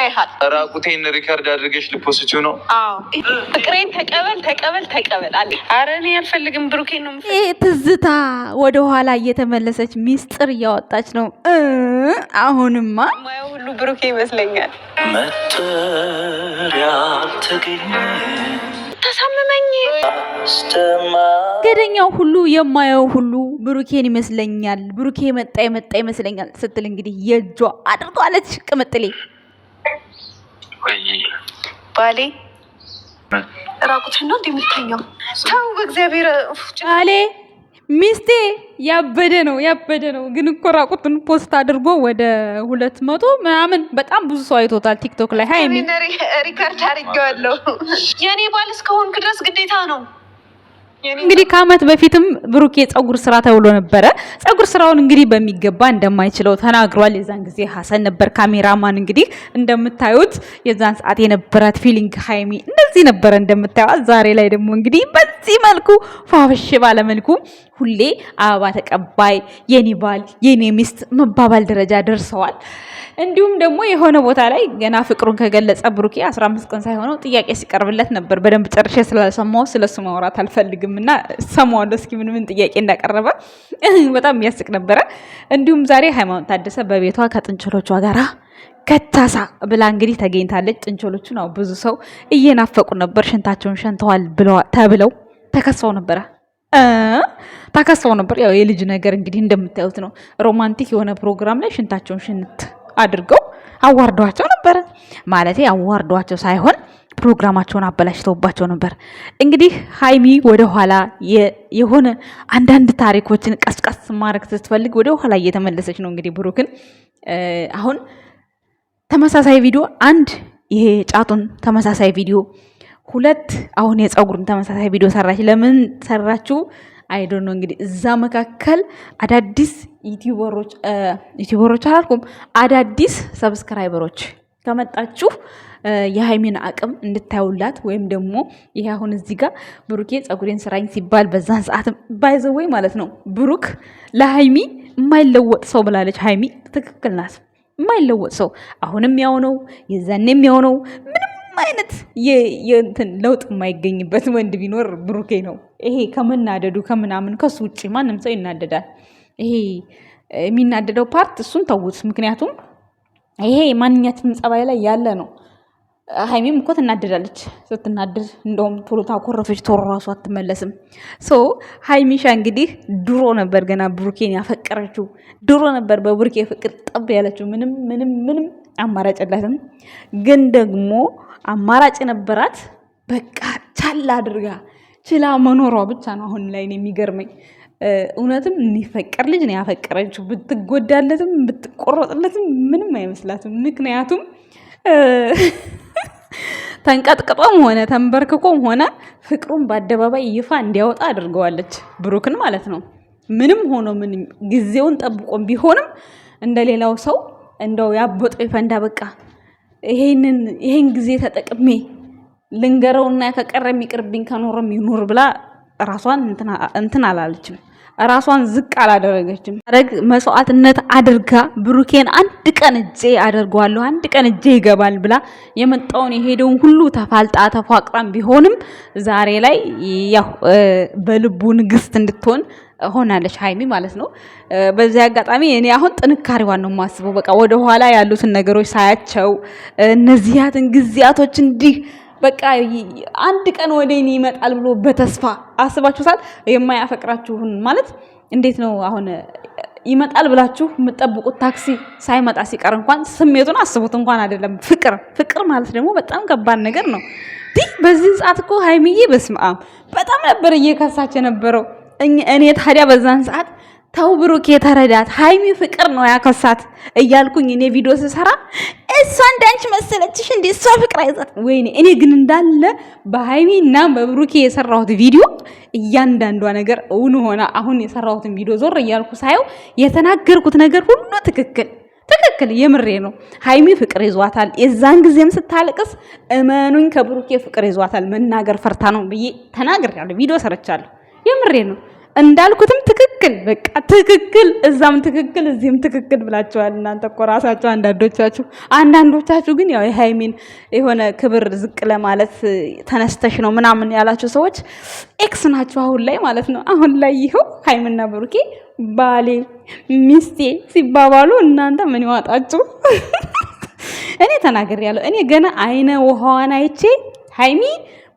ያይሃል። ራቁቴን ሪከርድ አድርገሽ ልፖስቺው ነው? አዎ ፍቅሬን ተቀበል አለ። ኧረ እኔ አልፈልግም ብሩኬን ነው ይሄ ትዝታ ወደ ኋላ እየተመለሰች ሚስጥር እያወጣች ነው። አሁንማ ማየው ሁሉ ብሩኬ ይመስለኛል። መጥሪያ ተገኘ ተሳመመኝ ገደኛው ሁሉ የማየው ሁሉ ብሩኬን ይመስለኛል። ብሩኬ መጣ ይመስለኛል ስትል እንግዲህ የጇ አድርጓለች። ቅምጥሌ ባሌ ራቁትን ነው እንደምትተኛው? ተው በእግዚአብሔር ባሌ ሚስቴ ያበደ ነው። ግን እኮ ራቁትን ፖስት አድርጎ ወደ 200 ምናምን በጣም ብዙ ሰው አይቶታል ቲክቶክ ላይ። ሃይሚ ሪከርድ አድርጌዋለሁ። የኔ ባል እስከሆንክ ድረስ ግዴታ ነው። እንግዲህ ከአመት በፊትም ብሩኬ ጸጉር ስራ ተብሎ ነበረ። ጸጉር ስራውን እንግዲህ በሚገባ እንደማይችለው ተናግሯል። የዛን ጊዜ ሀሰን ነበር ካሜራማን። እንግዲህ እንደምታዩት የዛን ሰዓት የነበራት ፊሊንግ ሃይሚ እንደዚህ ነበረ እንደምታዩት። ዛሬ ላይ ደግሞ እንግዲህ በዚህ መልኩ ፋፍሽ ባለ መልኩ ሁሌ አበባ ተቀባይ የኔ ባል የኔ ሚስት መባባል ደረጃ ደርሰዋል። እንዲሁም ደግሞ የሆነ ቦታ ላይ ገና ፍቅሩን ከገለጸ ብሩኬ 15 ቀን ሳይሆነው ጥያቄ ሲቀርብለት ነበር። በደንብ ጨርሼ ስላልሰማው ስለሱ ማውራት አልፈልግምና ሰማዋለሁ። እስኪ ምን ጥያቄ እንዳቀረበ በጣም የሚያስቅ ነበረ። እንዲሁም ዛሬ ሃይማኖት ታደሰ በቤቷ ከጥንቸሎቿ ጋራ ከታሳ ብላ እንግዲህ ተገኝታለች። ጥንቸሎቹ ነው ብዙ ሰው እየናፈቁ ነበር። ሽንታቸውን ሸንተዋል ተብለው ተከሰው ነበረ። ያው የልጅ ነገር እንግዲህ እንደምታዩት ነው። ሮማንቲክ የሆነ ፕሮግራም ላይ ሽንታቸውን ሽንት አድርገው አዋርዷቸው ነበረ። ማለት አዋርዷቸው ሳይሆን ፕሮግራማቸውን አበላሽተውባቸው ነበር። እንግዲህ ሃይሚ ወደ ኋላ የሆነ አንዳንድ ታሪኮችን ቀስቀስ ማድረግ ስትፈልግ ወደ ኋላ እየተመለሰች ነው። እንግዲህ ብሩክን አሁን ተመሳሳይ ቪዲዮ አንድ ይሄ ጫቱን ተመሳሳይ ቪዲዮ ሁለት አሁን የፀጉርን ተመሳሳይ ቪዲዮ ሰራች። ለምን ሰራችሁ? አይዶን ነው እንግዲህ እዛ መካከል አዳዲስ ዩቲዩበሮች አላልኩም፣ አዳዲስ ሰብስክራይበሮች ከመጣችሁ የሃይሚን አቅም እንድታዩላት ወይም ደግሞ ይሄ አሁን እዚህ ጋር ብሩኬ ፀጉሬን ስራኝ ሲባል በዛን ሰዓት ባይዘወይ ማለት ነው ብሩክ ለሃይሚ የማይለወጥ ሰው ብላለች። ሃይሚ ትክክል ናት። የማይለወጥ ሰው አሁንም ያው ነው፣ የዛኔም ያው ነው። ምንም አይነት የእንትን ለውጥ የማይገኝበት ወንድ ቢኖር ብሩኬ ነው። ይሄ ከመናደዱ ከምናምን ከሱ ውጭ ማንም ሰው ይናደዳል። ይሄ የሚናደደው ፓርት እሱን ተውት። ምክንያቱም ይሄ ማንኛችንም ጸባይ ላይ ያለ ነው። ሃይሚም እኮ ትናደዳለች። ስትናደድ እንደውም ቶሎ ታኮረፈች፣ ቶሎ ራሱ አትመለስም። ሃይሚሻ እንግዲህ ድሮ ነበር ገና ብሩኬን ያፈቀረችው፣ ድሮ ነበር በብሩኬ ፍቅር ጠብ ያለችው። ምንም አማራጭ የላትም። ግን ደግሞ አማራጭ የነበራት በቃ ቻል አድርጋ ችላ መኖሯ ብቻ ነው አሁን ላይ የሚገርመኝ። እውነትም የሚፈቀር ልጅ ነው ያፈቀረችው። ብትጎዳለትም ብትቆረጥለትም ምንም አይመስላትም። ምክንያቱም ተንቀጥቅጦም ሆነ ተንበርክኮም ሆነ ፍቅሩን በአደባባይ ይፋ እንዲያወጣ አድርገዋለች፣ ብሩክን ማለት ነው። ምንም ሆኖ ምንም ጊዜውን ጠብቆም ቢሆንም እንደሌላው ሰው እንደው ያበጠው ይፈንዳ፣ በቃ ይሄን ጊዜ ተጠቅሜ ልንገረውና ከቀረም ይቅርብኝ ከኖረም ይኑር ብላ ራሷን እንትን አላለችም። ራሷን ዝቅ አላደረገችም። መስዋዕትነት አድርጋ ብሩኬን አንድ ቀን እጄ አደርገዋለሁ፣ አንድ ቀን እጄ ይገባል ብላ የመጣውን የሄደውን ሁሉ ተፋልጣ ተፏቅራም ቢሆንም ዛሬ ላይ ያው በልቡ ንግስት እንድትሆን ሆናለች ሃይሚ ማለት ነው። በዚህ አጋጣሚ እኔ አሁን ጥንካሬዋን ነው የማስበው። በቃ ወደ ኋላ ያሉትን ነገሮች ሳያቸው እነዚያትን ጊዜያቶች እንዲህ በቃ አንድ ቀን ወደ እኔ ይመጣል ብሎ በተስፋ አስባችሁታል። የማያፈቅራችሁን ማለት እንዴት ነው አሁን ይመጣል ብላችሁ የምትጠብቁት ታክሲ ሳይመጣ ሲቀር እንኳን ስሜቱን አስቡት። እንኳን አይደለም ፍቅር ማለት ደግሞ በጣም ከባድ ነገር ነው። በዚህ ሰዓት እኮ ሃይሚዬ በስመአብ በጣም ነበር እየከሳች የነበረው። እኔ ታዲያ በዛን ሰዓት ተው ብሩክ የተረዳት ሃይሚ ፍቅር ነው ያከሳት እያልኩኝ እኔ ቪዲዮ ስሰራ እሷ እንዳንቺ መሰለችሽ እንዴ እሷ ፍቅር አይዛት ወይኔ። እኔ ግን እንዳለ በሃይሚ እና በብሩክ የሰራሁት ቪዲዮ እያንዳንዷ ነገር እውን ሆና አሁን የሰራሁትን ቪዲዮ ዞር እያልኩ ሳየው የተናገርኩት ነገር ሁሉ ትክክል የምሬ ነው። ሃይሚ ፍቅር ይዟታል። የዛን ጊዜም ስታለቅስ እመኑኝ ከብሩክ ፍቅር ይዟታል። መናገር ፈርታ ነው ብዬ ተናግሬያለሁ፣ ቪዲዮ ሰርቻለሁ። የምሬ ነው። እንዳልኩትም ትክክል በቃ ትክክል እዛም ትክክል እዚህም ትክክል ብላችኋል እናንተ እኮ ራሳችሁ አንዳንዶቻችሁ ግን ያው የሃይሚን የሆነ ክብር ዝቅ ለማለት ተነስተሽ ነው ምናምን ያላችሁ ሰዎች ኤክስ ናችሁ አሁን ላይ ማለት ነው። አሁን ላይ ይኸው ሃይሚና ብሩኬ ባሌ ሚስቴ ሲባባሉ እናንተ ምን ይዋጣችሁ? እኔ ተናግሬያለሁ። እኔ ገና አይነ ውሃዋን አይቼ ሃይሚ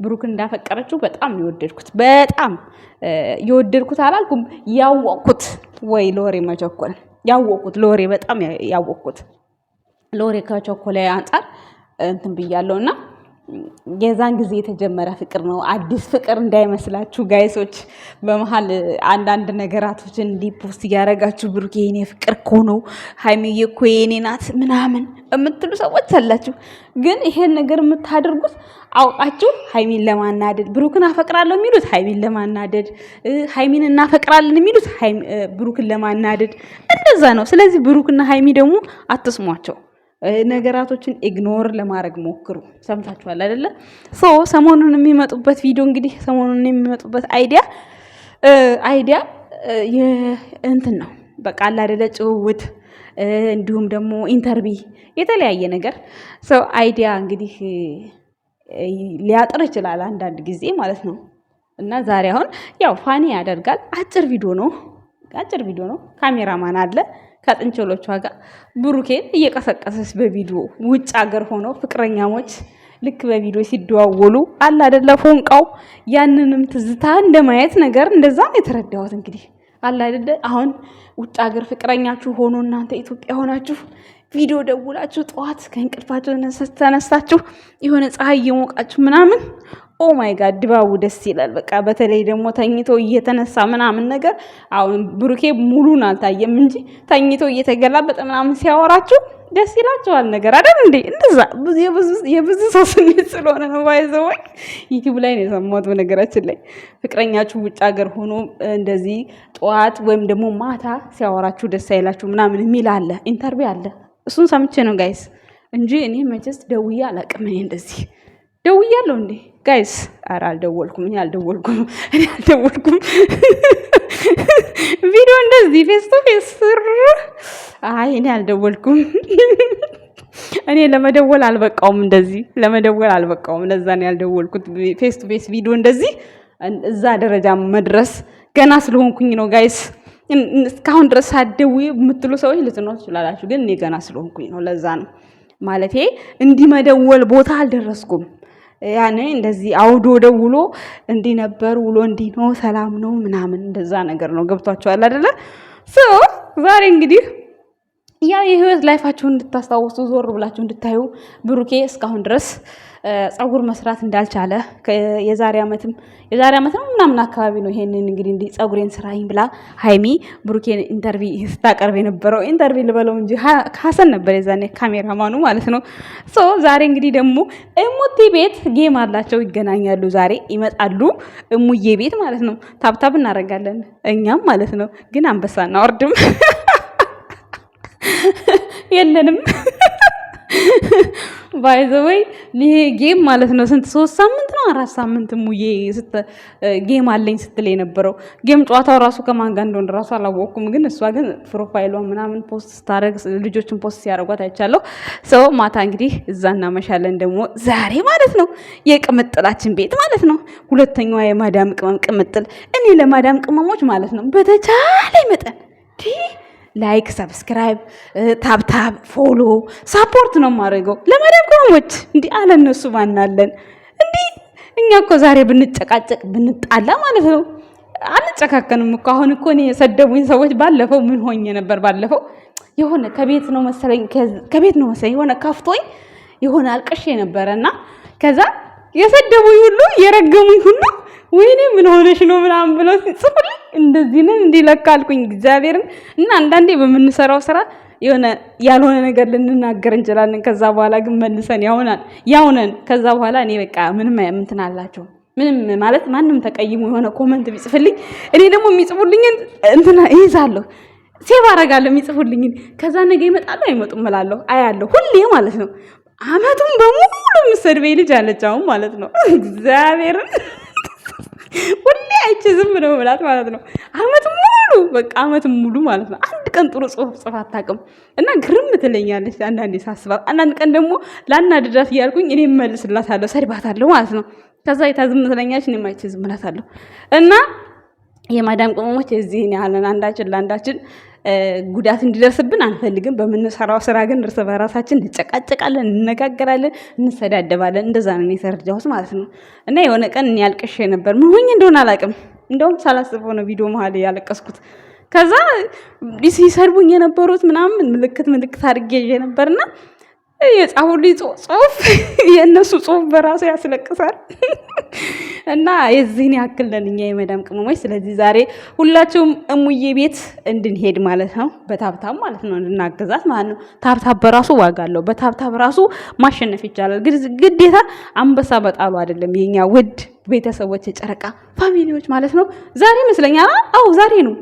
ብሩክ እንዳፈቀረችው በጣም የወደድኩት በጣም የወደድኩት አላልኩም ያወቅኩት ወይ ለወሬ መቸኮል ያወቅኩት ለወሬ በጣም ያወቅኩት ለወሬ ከቸኮለ አንፃር እንትን ብያለሁና የዛን ጊዜ የተጀመረ ፍቅር ነው። አዲስ ፍቅር እንዳይመስላችሁ ጋይሶች። በመሃል አንዳንድ ነገራቶችን ፖስት እያደረጋችሁ ብሩክ የኔ ፍቅር እኮ ነው ሃይሚዬ እኮ የኔ ናት ምናምን የምትሉ ሰዎች አላችሁ። ግን ይሄን ነገር የምታደርጉት አውቃችሁ ሃይሚን ለማናደድ፣ ብሩክን አፈቅራለሁ የሚሉት ሃይሚን ለማናደድ፣ ሃይሚን እናፈቅራለን የሚሉት ብሩክን ለማናደድ እንደዛ ነው። ስለዚህ ብሩክና ሃይሚ ደግሞ አትስሟቸው። ነገራቶችን ኢግኖር ለማድረግ ሞክሩ። ሰምታችኋል አይደለ? ሰሞኑን የሚመጡበት ቪዲዮ እንግዲህ ሰሞኑን የሚመጡበት አይዲያ እንትን ነው በቃ አለ አይደለ? ጭውውት እንዲሁም ደግሞ ኢንተርቪ የተለያየ ነገር አይዲያ እንግዲህ ሊያጥር ይችላል አንዳንድ ጊዜ ማለት ነው። እና ዛሬ አሁን ያው ፋኒ ያደርጋል። አጭር ቪዲዮ ነው። ካሜራማን አለ ከጥንቸሎቿ ጋር ብሩኬን እየቀሰቀሰች በቪዲዮ ውጭ ሀገር ሆነው ፍቅረኛሞች ልክ በቪዲዮ ሲደዋወሉ አለ አይደለ? ፎንቃው ያንንም ትዝታ እንደማየት ነገር እንደዛ ነው የተረዳሁት። እንግዲህ አለ አይደለ? አሁን ውጭ ሀገር ፍቅረኛችሁ ሆኖ እናንተ ኢትዮጵያ ሆናችሁ ቪዲዮ ደውላችሁ ጠዋት ከእንቅልፋችሁ ተነስታችሁ የሆነ ፀሐይ እየሞቃችሁ ምናምን ኦ ማይ ጋድ ድባቡ ደስ ይላል። በቃ በተለይ ደግሞ ተኝቶ እየተነሳ ምናምን ነገር አሁን ብሩኬ ሙሉን አልታየም እንጂ ተኝቶ እየተገላበጠ ምናምን ሲያወራችሁ ደስ ይላችኋል ነገር አይደል እንዴ? እንደዛ የብዙ ሰው ስሜት ስለሆነ ነው ባይዘው ዩቲዩብ ላይ ነው የሰማሁት። በነገራችን ላይ ፍቅረኛችሁ ውጭ ሀገር ሆኖ እንደዚህ ጠዋት ወይም ደግሞ ማታ ሲያወራችሁ ደስ አይላችሁ ምናምን የሚል አለ፣ ኢንተርቪው አለ። እሱን ሰምቼ ነው ጋይስ እንጂ እኔ መቼስ ደውዬ አላውቅም። እኔ እንደዚህ ደውያለሁ እንዴ ጋይስ? ኧረ አልደወልኩም። እኔ አልደወልኩም። ቪዲዮ እንደዚህ ፌስ ቱ ፌስ እኔ አልደወልኩም። እኔ ለመደወል አልበቃውም፣ እንደዚህ ለመደወል አልበቃውም። ለዛ ነው ያልደወልኩት። ፌስ ቱ ፌስ ቪዲዮ እንደዚህ እዛ ደረጃ መድረስ ገና ስለሆንኩኝ ነው ጋይስ። እስካሁን ድረስ ሳትደውይ የምትሉ ሰዎች ልትኖር ትችላላችሁ፣ ግን እኔ ገና ስለሆንኩኝ ነው። ለዛ ነው ማለቴ እንዲህ መደወል ቦታ አልደረስኩም። ያኔ እንደዚህ አውዶ ደውሎ እንዲህ ነበር ውሎ እንዲህ ነው ሰላም ነው ምናምን እንደዛ ነገር ነው። ገብቷችኋል አይደለ? ዛሬ እንግዲህ ያ የህይወት ላይፋችሁን እንድታስታውሱ ዞር ብላችሁ እንድታዩ ብሩኬ እስካሁን ድረስ ጸጉር መስራት እንዳልቻለ የዛሬ ዓመትም ምናምን አካባቢ ነው ይሄንን እንግዲህ እንዲህ ጸጉሬን ስራኝ ብላ ሃይሚ ብሩኬን ኢንተርቪው ስታቀርብ የነበረው ኢንተርቪው ልበለው እንጂ ሀሰን ነበር የዛኔ ካሜራማኑ ማለት ነው። ዛሬ እንግዲህ ደግሞ እሙቲ ቤት ጌም አላቸው፣ ይገናኛሉ። ዛሬ ይመጣሉ እሙዬ ቤት ማለት ነው። ታብታብ እናደርጋለን እኛም ማለት ነው። ግን አንበሳ እናወርድም የለንም ባይዘወይ ይሄ ጌም ማለት ነው። ስንት 3 ሳምንት ነው 4 ሳምንት ሙዬ ጌም አለኝ ስትል የነበረው ጌም ጨዋታው ራሱ ከማን ጋር እንደሆነ ራሱ አላወቅኩም። ግን እሷ ግን ፕሮፋይሏን ምናምን ፖስት ስታደርግ ልጆችን ፖስት ሲያደርጓት አይቻለሁ። ማታ እንግዲህ እዛ እናመሻለን ደግሞ ዛሬ ማለት ነው። የቅምጥላችን ቤት ማለት ነው። ሁለተኛዋ የማዳም ቅመም ቅምጥል። እኔ ለማዳም ቅመሞች ማለት ነው በተቻለ መጠን ላይክ፣ ሰብስክራይብ፣ ታብታብ፣ ፎሎ ሳፖርት ነው የማደርገው ለማዳም ቅመሞች። እንዲህ አለ እነሱ ማናለን እንዲህ እኛ እኮ ዛሬ ብንጨቃጨቅ ብንጣላ ማለት ነው አንጨካከንም እኮ። አሁን እኮ እኔ የሰደቡኝ ሰዎች ባለፈው ምን ሆኜ ነበር? ባለፈው የሆነ ከቤት ነው መሰለኝ የሆነ ከፍቶኝ የሆነ አልቅሼ ነበረና ከዛ የሰደቡኝ ሁሉ የረገሙኝ ሁሉ ወይኔ ምን ሆነሽ ነው ምናምን ብለው ሲጽፉልኝ እንደዚህ ነን እንዲለካልኩኝ እግዚአብሔርን። እና አንዳንዴ በምንሰራው ስራ የሆነ ያልሆነ ነገር ልንናገር እንችላለን። ከዛ በኋላ ግን መልሰን ያውነን ከዛ በኋላ እኔ በቃ ምንም እንትን አላቸው ምንም ማለት ማንም ተቀይሞ የሆነ ኮመንት ቢጽፍልኝ እኔ ደግሞ የሚጽፉልኝን እንትና ይይዛለሁ፣ ሴቭ አደርጋለሁ የሚጽፉልኝን። ከዛ ነገ ይመጣሉ አይመጡም እላለሁ፣ አያለሁ ሁሌ ማለት ነው። አመቱን በሙሉ የምትሰድበኝ ልጅ አለች አሁን ማለት ነው። እግዚአብሔርን ሁሌ አይቼ ዝም ነው ብላት ማለት ነው። አመት ሙሉ በቃ አመት ሙሉ ማለት ነው አንድ ቀን ጥሩ ጽሁፍ ጽፋ አታውቅም። እና ግርም ትለኛለች አንዳንዴ ሳስባት። አንዳንድ ቀን ደግሞ ላናድዳት እያልኩኝ እኔ እመልስላታለሁ፣ ሰድባታለሁ ማለት ነው። ከዛ የታዝም ትለኛለች፣ እኔም አይቼ ዝም እላታለሁ። እና የማዳም ቅመሞች እዚህን ያህልን አንዳችን ለአንዳችን ጉዳት እንዲደርስብን አንፈልግም። በምንሰራው ስራ ግን እርስ በራሳችን እንጨቃጨቃለን፣ እንነጋገራለን፣ እንሰዳደባለን። እንደዛ ነው የተረዳሁት ማለት ነው። እና የሆነ ቀን እኔ ያልቅሼ ነበር። ምን ሆኜ እንደሆነ አላውቅም። እንደውም ሳላስበው ነው ቪዲዮ መሀል ያለቀስኩት። ከዛ ሲሰድቡኝ የነበሩት ምናምን ምልክት አድርጌ ይዤ ነበርና የጻፉልኝ ጽሁፍ የእነሱ ጽሁፍ በራሱ ያስለቅሳል። እና የዚህን ያክል ነን እኛ የመዳም ቅመሞች። ስለዚህ ዛሬ ሁላችሁም እሙዬ ቤት እንድንሄድ ማለት ነው፣ በታብታብ ማለት ነው፣ እንድናገዛት ማለት ነው። ታብታብ በራሱ ዋጋ አለው። በታብታብ ራሱ ማሸነፍ ይቻላል። ግዴታ አንበሳ በጣሉ አይደለም። የኛ ውድ ቤተሰቦች፣ የጨረቃ ፋሚሊዎች ማለት ነው። ዛሬ ይመስለኛል። አዎ ዛሬ ነው።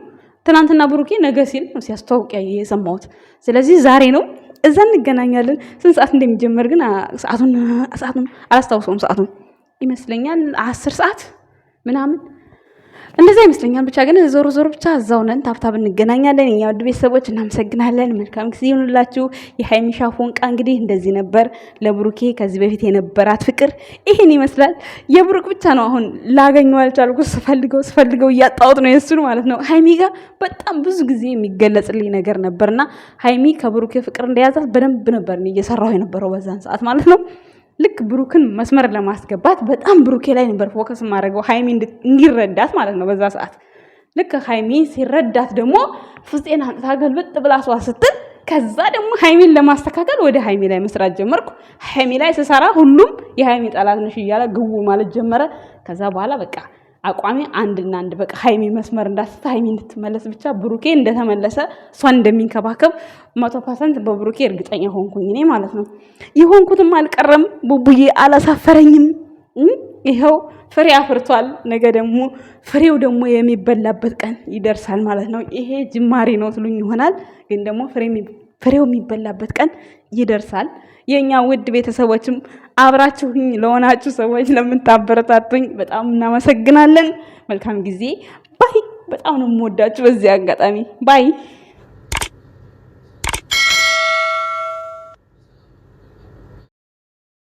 ትናንትና ብሩኬ ነገ ሲል ነው ሲያስተዋውቅ የሰማሁት። ስለዚህ ዛሬ ነው። እዛ እንገናኛለን። ስንት ሰዓት እንደሚጀመር ግን ሰዓቱን አላስታውሰውም። ሰዓቱን ይመስለኛል 10 ሰዓት ምናምን እንደዛ ይመስለኛል። ብቻ ግን ዞሮ ብቻ እዛው ነን፣ ታብታብ እንገናኛለን። የኛ ውድ ቤተሰቦች እናመሰግናለን። መልካም ጊዜ ይሁንላችሁ። የሃይሚሻ ፎንቃ እንግዲህ እንደዚህ ነበር። ለብሩኬ ከዚህ በፊት የነበራት ፍቅር ይሄን ይመስላል። የብሩክ ብቻ ነው አሁን ላገኘው አልቻልኩ። ስፈልገው እያጣሁት ነው የእሱን ማለት ነው። ሃይሚ ጋር በጣም ብዙ ጊዜ የሚገለጽልኝ ነገር ነበርና ሃይሚ ከብሩኬ ፍቅር እንደያዛት በደንብ ነበር እየሰራሁ የነበረው በዛን ሰዓት ማለት ነው። ልክ ብሩክን መስመር ለማስገባት በጣም ብሩኬ ላይ ነበር ፎከስ ማድረገው ሃይሚ እንዲረዳት ማለት ነው። በዛ ሰዓት ልክ ሃይሚ ሲረዳት ደግሞ ፍፄን አንጣ ገልብጥ ብላ ሷ ስትል ከዛ ደግሞ ሃይሚን ለማስተካከል ወደ ሃይሚ ላይ መስራት ጀመርኩ። ሃይሚ ላይ ስሰራ ሁሉም የሃይሚ ጠላት ነሽ እያለ ግቡ ማለት ጀመረ። ከዛ በኋላ በቃ አቋሚ አንድና አንድ በቃ ሃይሚ መስመር እንዳስታ ሃይሚ እንድትመለስ ብቻ ብሩኬ እንደተመለሰ እሷን እንደሚንከባከብ 100% በብሩኬ እርግጠኛ ሆንኩኝ እኔ ማለት ነው። የሆንኩትም አልቀረም። ቡቡዬ አላሳፈረኝም። ይኸው ፍሬ አፍርቷል። ነገ ደግሞ ፍሬው ደግሞ የሚበላበት ቀን ይደርሳል ማለት ነው። ይሄ ጅማሬ ነው ትሉኝ ይሆናል፣ ግን ደግሞ ፍሬው የሚበላበት ቀን ይደርሳል። የኛ ውድ ቤተሰቦችም አብራችሁኝ ለሆናችሁ ሰዎች ለምታበረታቱኝ በጣም እናመሰግናለን። መልካም ጊዜ ባይ። በጣም ነው የምወዳችሁ በዚህ አጋጣሚ ባይ